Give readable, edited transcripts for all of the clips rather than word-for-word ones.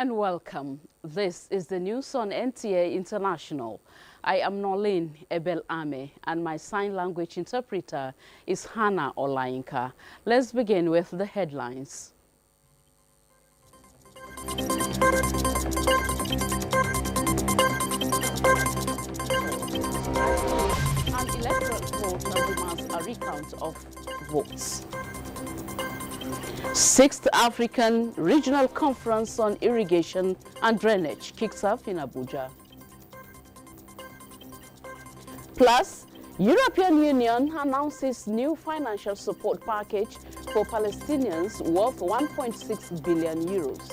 and welcome. This is the news on NTA International. I am Nolene Ebel-Ame and my sign language interpreter is Hannah Olainka. Let's begin with the headlines. An electoral vote demands a recount of votes. 6th African Regional Conference on Irrigation and Drainage kicks off in Abuja. Plus, European Union announces new financial support package for Palestinians worth 1.6 billion euros.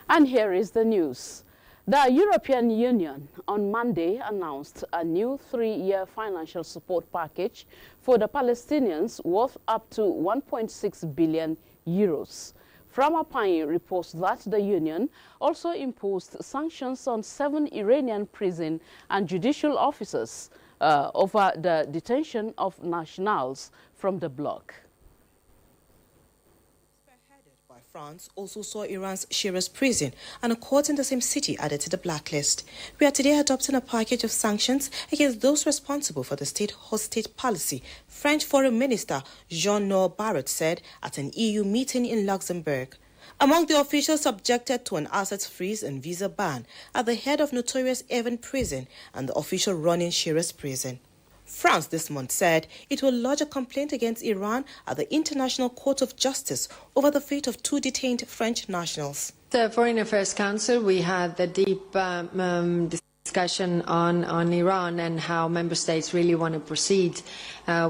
And here is the news. The European Union on Monday announced a new 3-year financial support package for the Palestinians worth up to 1.6 billion euros. Framapai reports that the Union also imposed sanctions on 7 Iranian prison and judicial officers over the detention of nationals from the bloc. France also saw Iran's Shiraz prison and a court in the same city added to the blacklist. We are today adopting a package of sanctions against those responsible for the state hostage policy, French Foreign Minister Jean-Noël Barrot said at an EU meeting in Luxembourg. Among the officials subjected to an assets freeze and visa ban are the head of notorious Evin prison and the official running Shiraz prison. France this month said it will lodge a complaint against Iran at the International Court of Justice over the fate of 2 detained French nationals. The Foreign Affairs Council, we had the deep discussion on Iran and how member states really want to proceed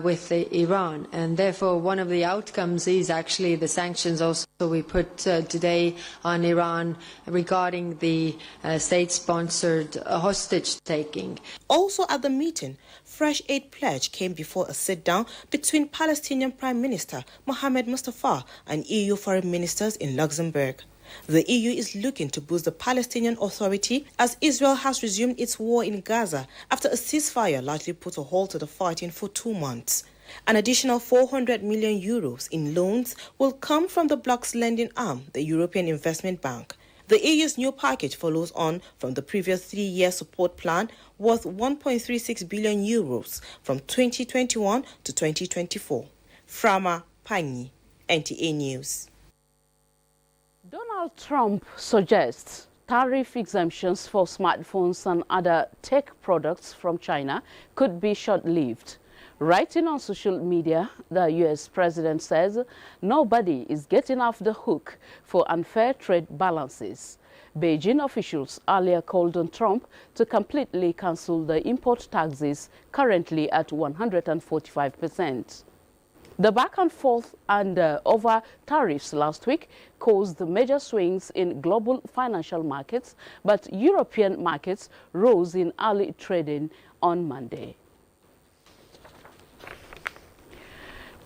with Iran. And therefore, one of the outcomes is actually the sanctions also we put today on Iran regarding the state-sponsored hostage-taking. Also at the meeting, fresh aid pledge came before a sit-down between Palestinian Prime Minister Mohammed Mustafa and EU foreign ministers in Luxembourg. The EU is looking to boost the Palestinian Authority as Israel has resumed its war in Gaza after a ceasefire largely put a halt to the fighting for 2 months. An additional 400 million euros in loans will come from the bloc's lending arm, the European Investment Bank. The EU's new package follows on from the previous 3-year support plan worth 1.36 billion euros from 2021 to 2024. Frama Pani, NTA News. Donald Trump suggests tariff exemptions for smartphones and other tech products from China could be short-lived. Writing on social media, the U.S. president says nobody is getting off the hook for unfair trade balances. Beijing officials earlier called on Trump to completely cancel the import taxes currently at 145%. The back and forth and over tariffs last week caused major swings in global financial markets, but European markets rose in early trading on Monday.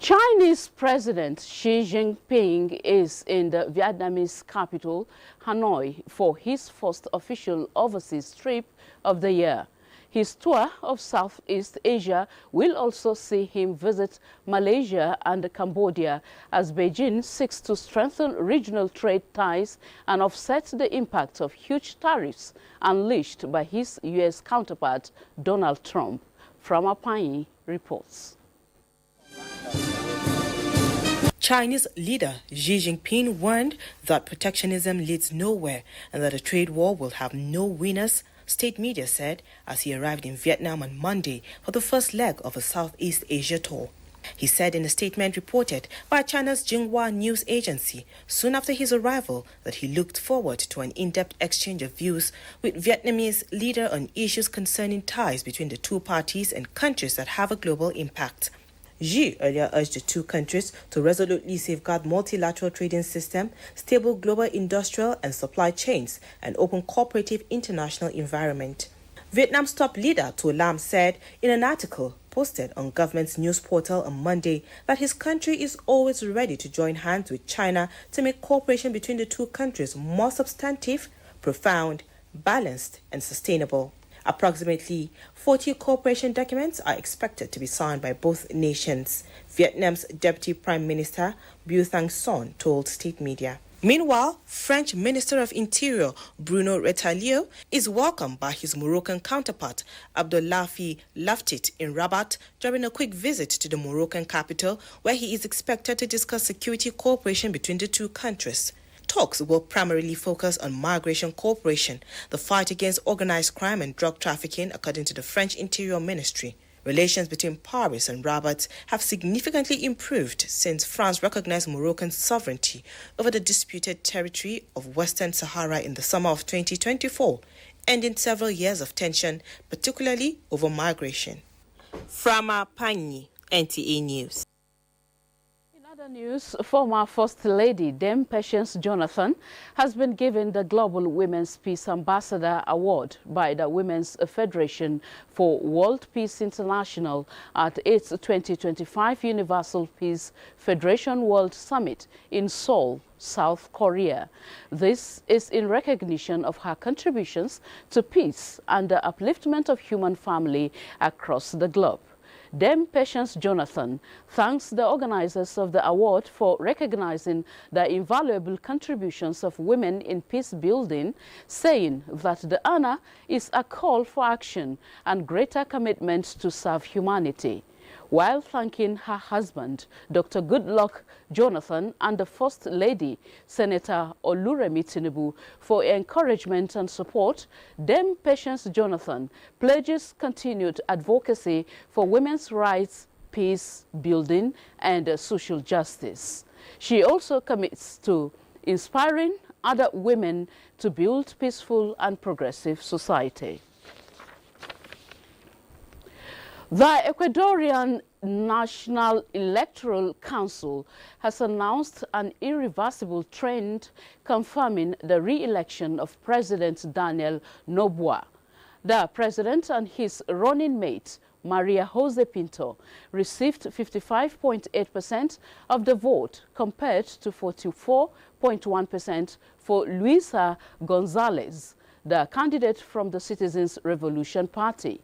Chinese President Xi Jinping is in the Vietnamese capital, Hanoi, for his first official overseas trip of the year. His tour of Southeast Asia will also see him visit Malaysia and Cambodia as Beijing seeks to strengthen regional trade ties and offset the impact of huge tariffs unleashed by his U.S. counterpart, Donald Trump. Framapai reports. Chinese leader Xi Jinping warned that protectionism leads nowhere and that a trade war will have no winners, state media said as he arrived in Vietnam on Monday for the first leg of a Southeast Asia tour. He said in a statement reported by China's Xinhua news agency soon after his arrival that he looked forward to an in-depth exchange of views with Vietnamese leader on issues concerning ties between the two parties and countries that have a global impact. Xi earlier urged the 2 countries to resolutely safeguard multilateral trading system, stable global industrial and supply chains, and open cooperative international environment. Vietnam's top leader To Lam said in an article posted on government's news portal on Monday that his country is always ready to join hands with China to make cooperation between the 2 countries more substantive, profound, balanced, and sustainable. Approximately 40 cooperation documents are expected to be signed by both nations, Vietnam's Deputy Prime Minister Bu Thanh Son told state media. Meanwhile, French Minister of Interior Bruno Retailleau is welcomed by his Moroccan counterpart Abdellahi Laftit in Rabat during a quick visit to the Moroccan capital, where he is expected to discuss security cooperation between the two countries. Talks will primarily focus on migration cooperation, the fight against organized crime and drug trafficking, according to the French Interior Ministry. Relations between Paris and Rabat have significantly improved since France recognized Moroccan's sovereignty over the disputed territory of Western Sahara in the summer of 2024, ending several years of tension, particularly over migration. Frama Pani, NTA News. In other news, former First Lady Dame Patience Jonathan has been given the Global Women's Peace Ambassador Award by the Women's Federation for World Peace International at its 2025 Universal Peace Federation World Summit in Seoul, South Korea. This is in recognition of her contributions to peace and the upliftment of human family across the globe. Dame Patience Jonathan thanks the organizers of the award for recognizing the invaluable contributions of women in peace building, saying that the honor is a call for action and greater commitment to serve humanity. While thanking her husband, Dr. Goodluck Jonathan, and the First Lady, Senator Oluremi Tinubu, for encouragement and support, Dame Patience Jonathan pledges continued advocacy for women's rights, peace building, and social justice. She also commits to inspiring other women to build peaceful and progressive society. The Ecuadorian National Electoral Council has announced an irreversible trend confirming the re-election of President Daniel Noboa. The president and his running mate, Maria Jose Pinto, received 55.8% of the vote compared to 44.1% for Luisa Gonzalez, the candidate from the Citizens Revolution Party.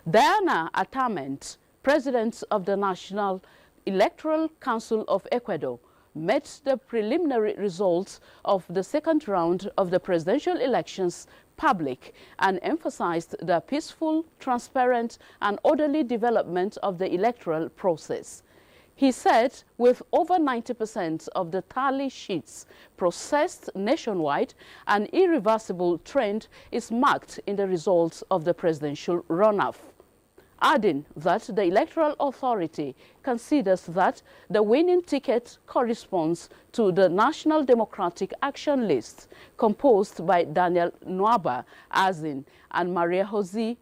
Diana Atament, president of the National Electoral Council of Ecuador, made the preliminary results of the second round of the presidential elections public and emphasized the peaceful, transparent, and orderly development of the electoral process. He said with over 90% of the tally sheets processed nationwide, an irreversible trend is marked in the results of the presidential runoff, adding that the Electoral Authority considers that the winning ticket corresponds to the National Democratic Action List composed by Daniel Noboa Azin and Maria Jose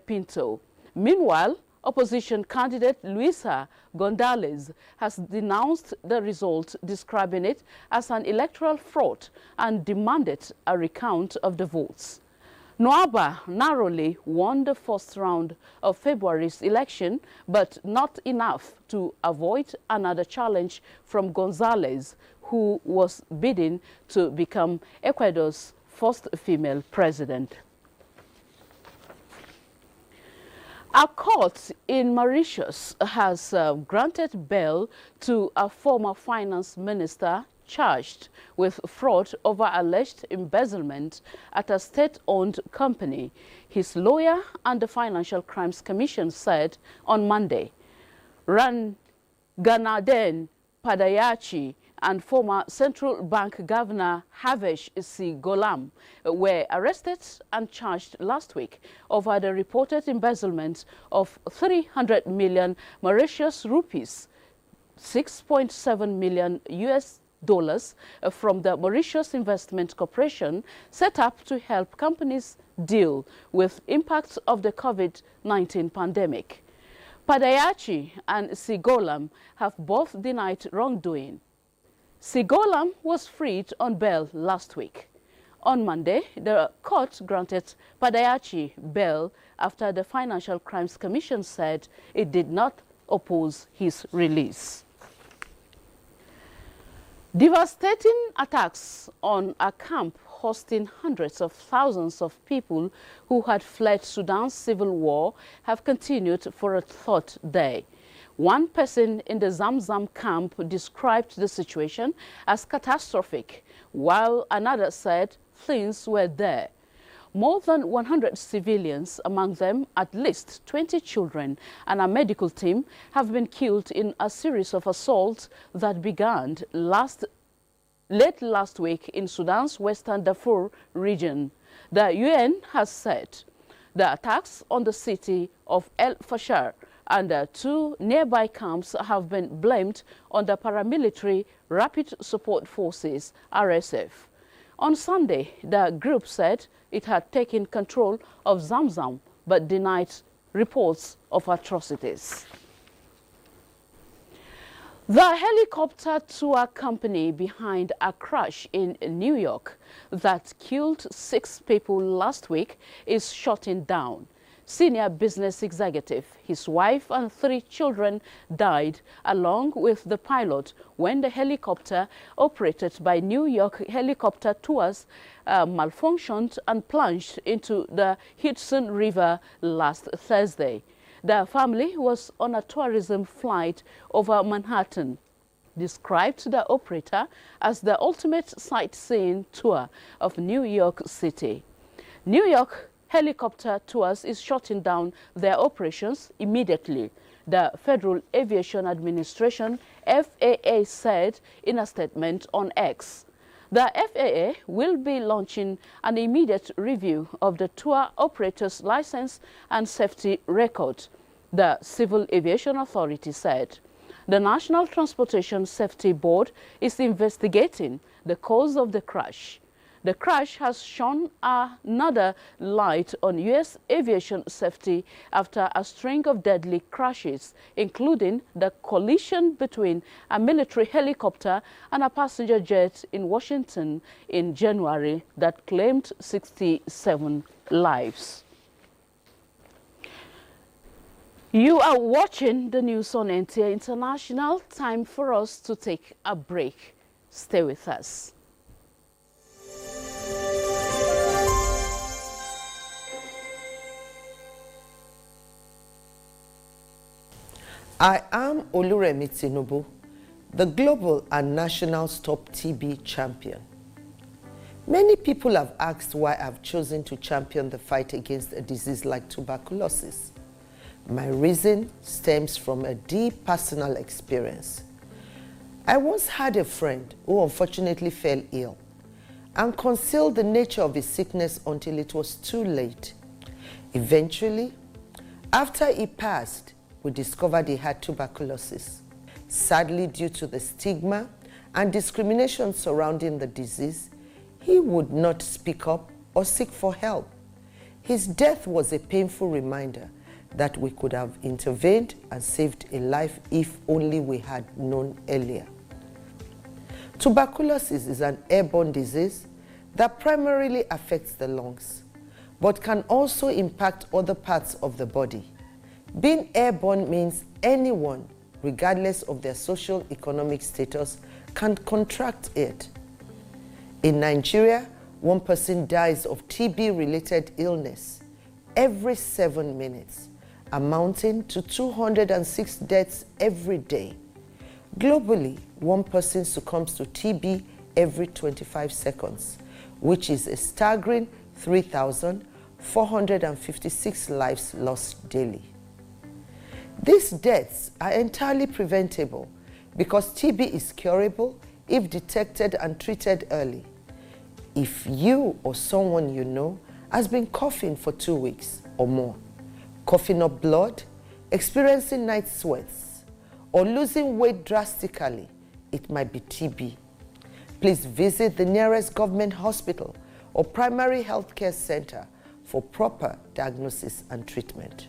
Pinto. Meanwhile, opposition candidate Luisa Gonzalez has denounced the result, describing it as an electoral fraud, and demanded a recount of the votes. Noboa narrowly won the first round of February's election, but not enough to avoid another challenge from Gonzalez, who was bidding to become Ecuador's first female president. A court in Mauritius has granted bail to a former finance minister charged with fraud over alleged embezzlement at a state-owned company, his lawyer and the Financial Crimes Commission said on Monday. Ganaden Padayachi and former Central Bank Governor Havesh C. Golam were arrested and charged last week over the reported embezzlement of 300 million Mauritius rupees, $6.7 million from the Mauritius Investment Corporation, set up to help companies deal with impacts of the COVID-19 pandemic. Padayachi and Sigolam have both denied wrongdoing. Sigolam was freed on bail last week. On Monday, the court granted Padayachi bail after the Financial Crimes Commission said it did not oppose his release. Devastating attacks on a camp hosting hundreds of thousands of people who had fled Sudan's civil war have continued for a third day. One person in the Zamzam camp described the situation as catastrophic, while another said things were there. More than 100 civilians, among them at least 20 children and a medical team, have been killed in a series of assaults that began late last week in Sudan's western Darfur region. The UN has said the attacks on the city of El Fasher and two nearby camps have been blamed on the paramilitary Rapid Support Forces, RSF. On Sunday, the group said it had taken control of Zamzam but denied reports of atrocities. The helicopter tour company behind a crash in New York that killed 6 people last week is shutting down. Senior business executive, his wife and 3 children died along with the pilot when the helicopter operated by New York Helicopter Tours malfunctioned and plunged into the Hudson River last Thursday. The family was on a tourism flight over Manhattan, described the operator as the ultimate sightseeing tour of New York City. New York Helicopter Tours is shutting down their operations immediately, the Federal Aviation Administration, FAA, said in a statement on X. The FAA will be launching an immediate review of the tour operator's license and safety record, the Civil Aviation Authority said. The National Transportation Safety Board is investigating the cause of the crash. The crash has shone another light on U.S. aviation safety after a string of deadly crashes, including the collision between a military helicopter and a passenger jet in Washington in January that claimed 67 lives. You are watching the news on NTA International. Time for us to take a break. Stay with us. I am Oluremi Tinubu, the global and national Stop TB champion. Many people have asked why I've chosen to champion the fight against a disease like tuberculosis. My reason stems from a deep personal experience. I once had a friend who unfortunately fell ill and concealed the nature of his sickness until it was too late. Eventually, after he passed, we discovered he had tuberculosis. Sadly, due to the stigma and discrimination surrounding the disease, he would not speak up or seek for help. His death was a painful reminder that we could have intervened and saved a life if only we had known earlier. Tuberculosis is an airborne disease that primarily affects the lungs, but can also impact other parts of the body. Being airborne means anyone, regardless of their socio-economic status, can contract it. In Nigeria, 1 person dies of TB-related illness every 7 minutes, amounting to 206 deaths every day. Globally, 1 person succumbs to TB every 25 seconds, which is a staggering 3,456 lives lost daily. These deaths are entirely preventable because TB is curable if detected and treated early. If you or someone you know has been coughing for 2 weeks or more, coughing up blood, experiencing night sweats, or losing weight drastically, it might be TB. Please visit the nearest government hospital or primary health care center for proper diagnosis and treatment.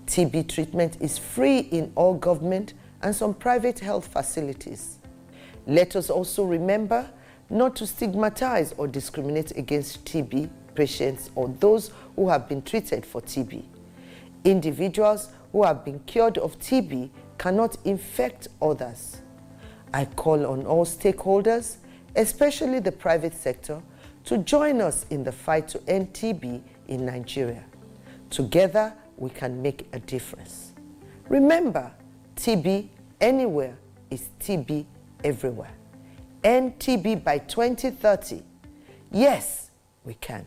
TB treatment is free in all government and some private health facilities. Let us also remember not to stigmatize or discriminate against TB patients or those who have been treated for TB. Individuals who have been cured of TB cannot infect others. I call on all stakeholders, especially the private sector, to join us in the fight to end TB in Nigeria. Together, we can make a difference. Remember, TB anywhere is TB everywhere. End TB by 2030. Yes, we can.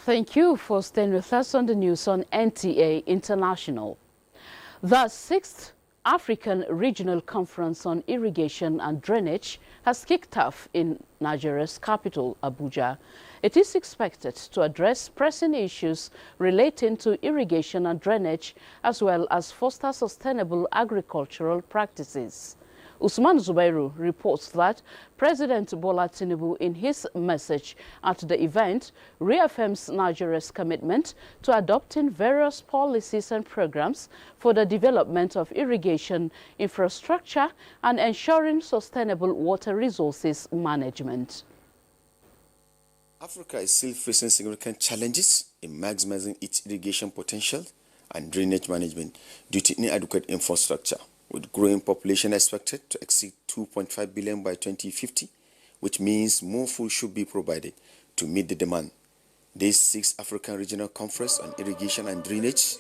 Thank you for staying with us on the news on NTA International. The 6th African Regional Conference on Irrigation and Drainage has kicked off in Nigeria's capital, Abuja. It is expected to address pressing issues relating to irrigation and drainage, as well as foster sustainable agricultural practices. Usman Zubairu reports that President Bola Tinubu, in his message at the event, reaffirms Nigeria's commitment to adopting various policies and programs for the development of irrigation infrastructure and ensuring sustainable water resources management. Africa is still facing significant challenges in maximizing its irrigation potential and drainage management due to inadequate infrastructure, with growing population expected to exceed 2.5 billion by 2050, which means more food should be provided to meet the demand. This 6th African Regional Conference on Irrigation and Drainage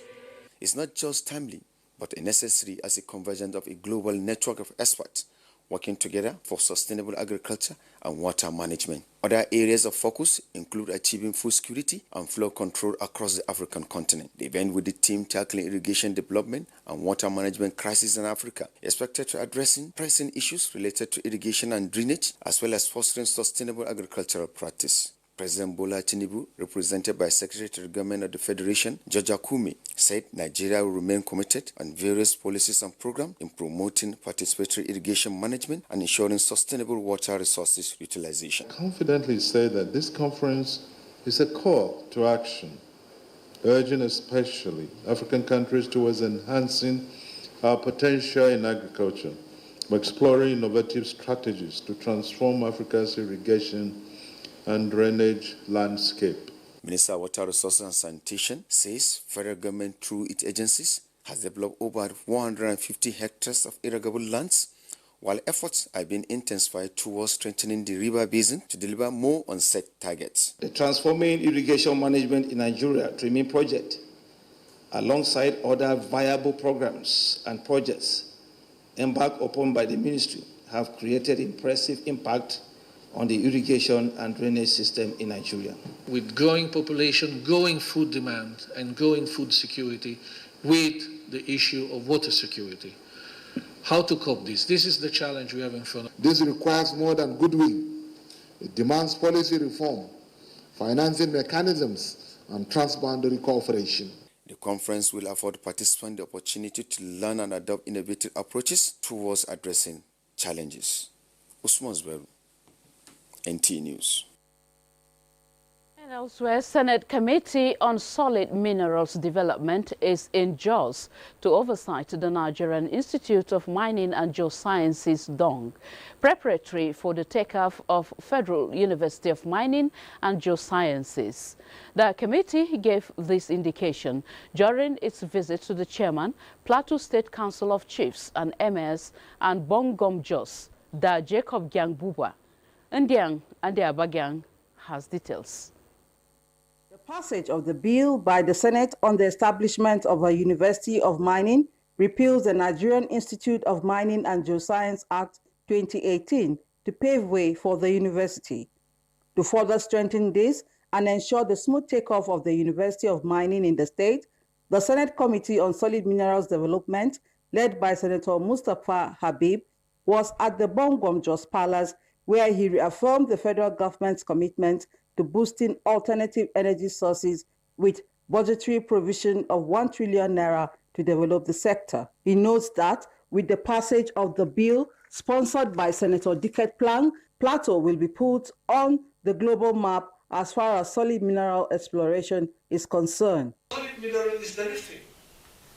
is not just timely, but necessary as a convergence of a global network of experts working together for sustainable agriculture and water management. Other areas of focus include achieving food security and flow control across the African continent. The event with the team tackling irrigation development and water management crisis in Africa is expected to addressing pressing issues related to irrigation and drainage, as well as fostering sustainable agricultural practice. President Bola Tinubu, represented by Secretary to the Government of the Federation, George Akume, said Nigeria will remain committed on various policies and programs in promoting participatory irrigation management and ensuring sustainable water resources utilization. I confidently say that this conference is a call to action, urging especially African countries towards enhancing our potential in agriculture by exploring innovative strategies to transform Africa's irrigation and drainage landscape. Minister of Water Resources and Sanitation says federal government through its agencies has developed over 150 hectares of irrigable lands, while efforts are being intensified towards strengthening the river basin to deliver more on set targets. The Transforming Irrigation Management in Nigeria Dreaming Project, alongside other viable programs and projects embarked upon by the ministry, have created impressive impact on the irrigation and drainage system in Nigeria. With growing population, growing food demand, and growing food security, with the issue of water security. How to cope this? This is the challenge we have in front of us. This requires more than goodwill. It demands policy reform, financing mechanisms, and transboundary cooperation. The conference will afford participants the opportunity to learn and adopt innovative approaches towards addressing challenges. Usman Zubairu, NT News. And elsewhere, Senate Committee on Solid Minerals Development is in Jos to oversight the Nigerian Institute of Mining and Geosciences, DONG, preparatory for the takeoff of Federal University of Mining and Geosciences. The committee gave this indication during its visit to the chairman, Plateau State Council of Chiefs and Emirs and Bongom Jos, Da Jacob Gyang Bubwa. Ndiang Andiaba Gyang has details. The passage of the bill by the Senate on the establishment of a University of Mining repeals the Nigerian Institute of Mining and Geoscience Act 2018 to pave way for the university. To further strengthen this and ensure the smooth takeoff of the University of Mining in the state, the Senate Committee on Solid Minerals Development, led by Senator Mustapha Habib, was at the Bongom Jos Palace, where he reaffirmed the federal government's commitment to boosting alternative energy sources with budgetary provision of 1 trillion naira to develop the sector. He notes that with the passage of the bill sponsored by Senator Dicket Plang, Plateau will be put on the global map as far as solid mineral exploration is concerned. Solid mineral is the next thing,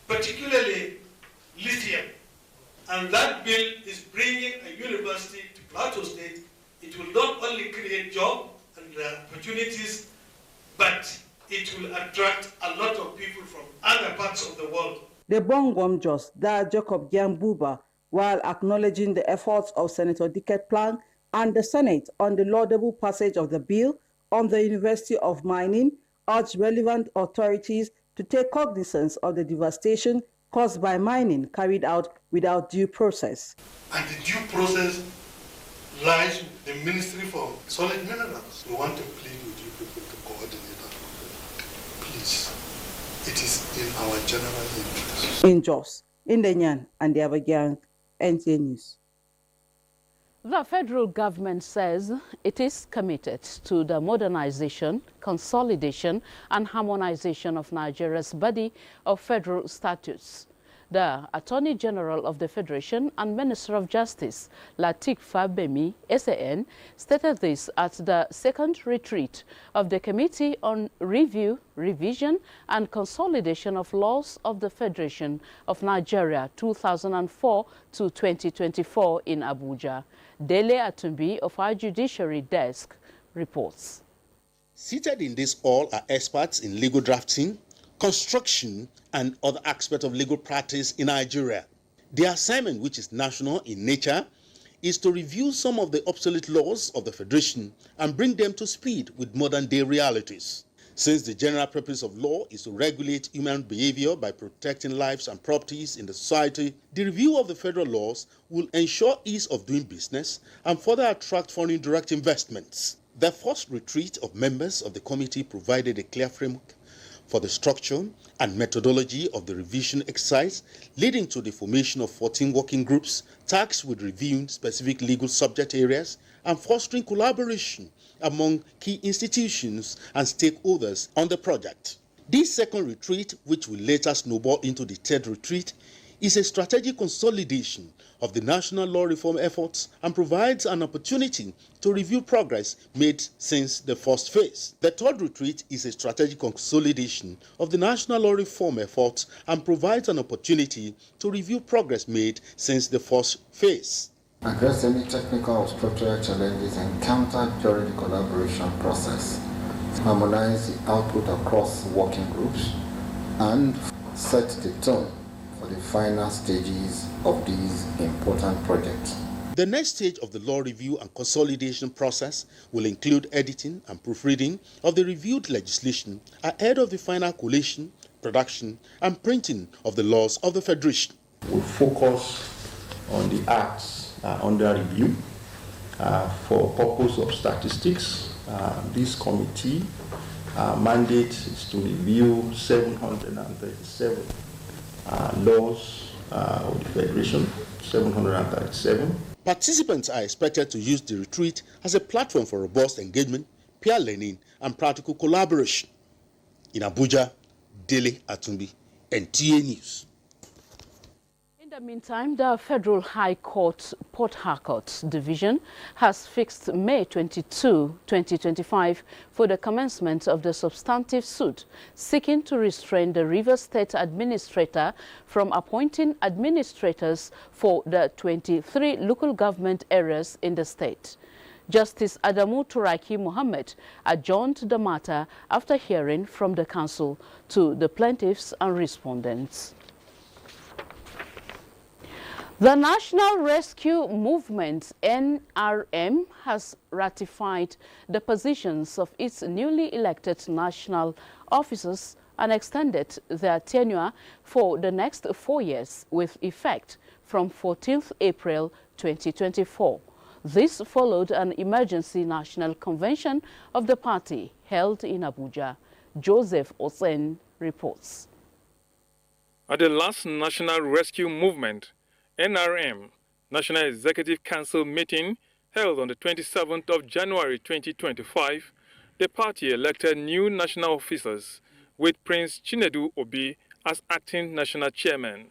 particularly lithium. And that bill is bringing a university to Plateau State. It will not only create jobs and opportunities, but it will attract a lot of people from other parts of the world The Bongwam Jos, Jacob Giambuba, while acknowledging the efforts of Senator Dickett Plank and the Senate on the laudable passage of the bill on the University of Mining, urged relevant authorities to take cognizance of the devastation caused by mining carried out without due process. And the due process lies with the Ministry for Solid Minerals. We want to plead with you people to coordinate that. Please. It is in our general interest. In Jos, in Denyan and the Abuja, NTA News. The federal government says it is committed to the modernization, consolidation, and harmonization of Nigeria's body of federal statutes. The Attorney General of the Federation and Minister of Justice, Lateef Fagbemi, SAN, stated this at the second retreat of the Committee on Review, Revision, and Consolidation of Laws of the Federation of Nigeria 2004 to 2024 in Abuja. Dele Atumbi of our Judiciary Desk reports. Seated in this hall are experts in legal drafting, construction, and other aspects of legal practice in Nigeria. The assignment, which is national in nature, is to review some of the obsolete laws of the Federation and bring them to speed with modern-day realities. Since the general purpose of law is to regulate human behavior by protecting lives and properties in the society, the review of the federal laws will ensure ease of doing business and further attract foreign direct investments. The first retreat of members of the committee provided a clear framework for the structure and methodology of the revision exercise, leading to the formation of 14 working groups tasked with reviewing specific legal subject areas and fostering collaboration among key institutions and stakeholders on the project. This second retreat, which will later snowball into the third retreat, is a strategic consolidation of the national law reform efforts and provides an opportunity to review progress made since the first phase. The third retreat is a strategic consolidation of the national law reform efforts and provides an opportunity to review progress made since the first phase. Address any technical or structural challenges encountered during the collaboration process, harmonize the output across working groups, and set the tone for the final stages of these important projects. The next stage of the law review and consolidation process will include editing and proofreading of the reviewed legislation ahead of the final collation, production, and printing of the laws of the Federation. We focus on the acts under review for purpose of statistics. This committee mandate is to review 737 laws of the Federation, 737. Participants are expected to use the retreat as a platform for robust engagement, peer learning, and practical collaboration. In Abuja, Dele Atumbi, NTA News. In the meantime, the Federal High Court Port Harcourt Division has fixed May 22, 2025 for the commencement of the substantive suit seeking to restrain the Rivers State Administrator from appointing administrators for the 23 local government areas in the state. Justice Adamu Turaki Mohammed adjourned the matter after hearing from the counsel to the plaintiffs and respondents. The National Rescue Movement, NRM, has ratified the positions of its newly elected national officers and extended their tenure for the next 4 years with effect from 14th April 2024. This followed an emergency national convention of the party held in Abuja. Joseph Osen reports. At the last National Rescue Movement, NRM, National Executive Council meeting held on the 27th of January 2025, the party elected new national officers with Prince Chinedu Obi as acting national chairman.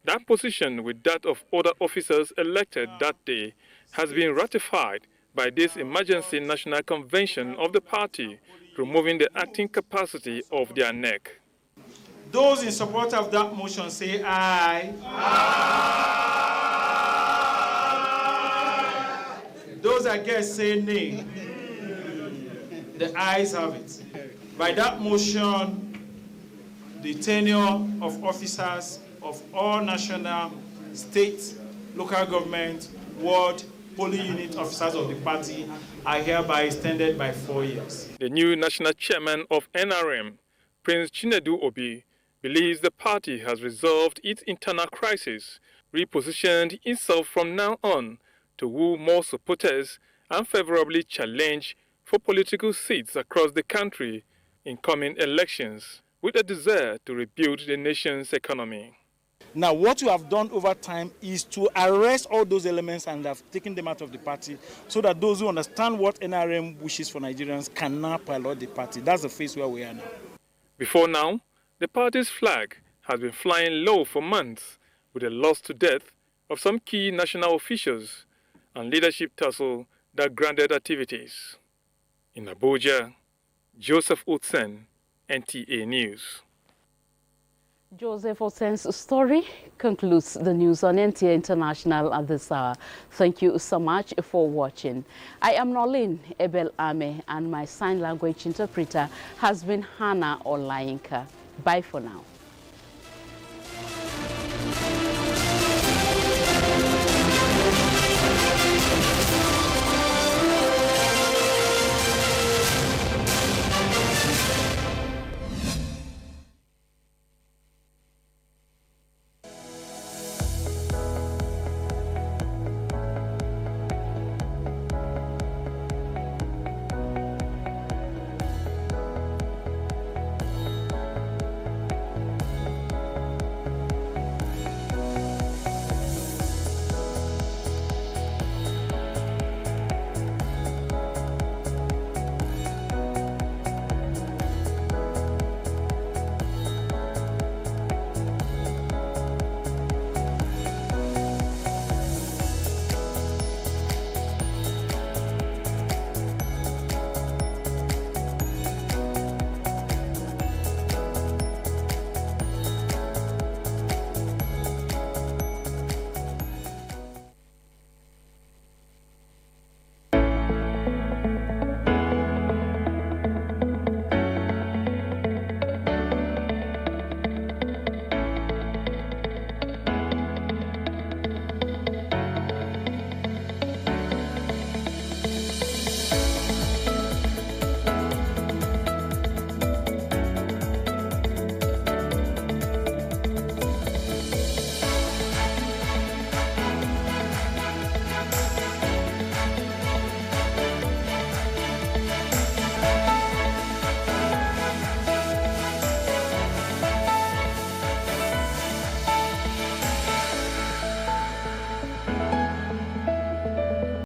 That position with that of other officers elected that day has been ratified by this emergency national convention of the party, removing the acting capacity of their neck. Those in support of that motion say aye. Aye. Those against say nay. The ayes have it. By that motion, the tenure of officers of all national, state, local government, ward, polling unit officers of the party are hereby extended by 4 years. The new national chairman of NRM, Prince Chinedu Obi, believes the party has resolved its internal crisis, repositioned itself from now on to woo more supporters and favorably challenge for political seats across the country in coming elections, with a desire to rebuild the nation's economy. Now, what we have done over time is to arrest all those elements and have taken them out of the party so that those who understand what NRM wishes for Nigerians can now pilot the party. That's the phase where we are now. Before now, the party's flag has been flying low for months with the loss to death of some key national officials and leadership tussle that grounded activities. In Abuja, Joseph Utsen, NTA News. Joseph Osen's story concludes the news on NTA International at this hour. Thank you so much for watching. I am Nolin Ebel Ame, and my sign language interpreter has been Hannah Olayinka. Bye for now.